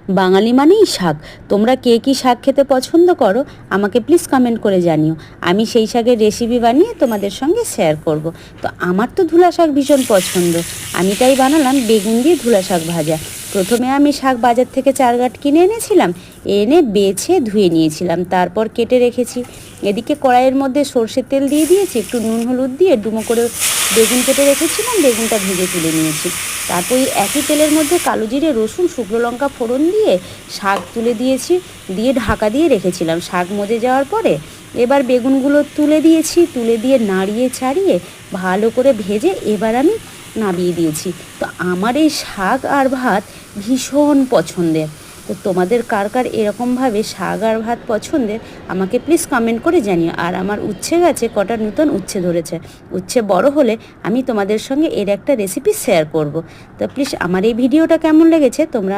বাঙালি মানেই শাক। তোমরা কে কী শাক খেতে পছন্দ করো আমাকে প্লিজ কমেন্ট করে জানিও। আমি সেই শাকের রেসিপি বানিয়ে তোমাদের সঙ্গে শেয়ার করব। তো আমার তো ধুলা শাক ভীষণ পছন্দ, আমি তাই বানালাম বেগুন দিয়ে ধুলা শাক ভাজা। প্রথমে আমি শাক বাজার থেকে 4 গাঁট কিনে এনেছিলাম, এনে বেছে ধুয়ে নিয়েছিলাম, তারপর কেটে রেখেছি। এদিকে কড়াইয়ের মধ্যে সর্ষের তেল দিয়ে দিয়েছি, একটু নুন হলুদ দিয়ে ডুমো করে বেগুন কেটে রেখেছিলাম, বেগুনটা ভেজে তুলে নিয়েছি। তারপর এই একই তেলের মধ্যে কালো জিরে রসুন শুকনো লঙ্কা ফোড়ন দিয়ে শাক তুলে দিয়েছি, দিয়ে ঢাকা দিয়ে রেখেছিলাম। শাক মজে যাওয়ার পরে এবার বেগুনগুলো তুলে দিয়েছি, তুলে দিয়ে নাড়িয়ে ছাড়িয়ে ভালো করে ভেজে এবার আমি নামিয়ে দিয়েছি। তো আমার এই শাক আর ভাত ভীষণ পছন্দের। তো তোমাদের কার কার এরকমভাবে শাক আর ভাত পছন্দের আমাকে প্লিজ কমেন্ট করে জানিও। আর আমার উচ্ছে গাছে কটা নতুন উচ্ছে ধরেছে, উচ্ছে বড় হলে আমি তোমাদের সঙ্গে এর একটা রেসিপি শেয়ার করব। তো প্লিজ আমার এই ভিডিওটা কেমন লেগেছে তোমরা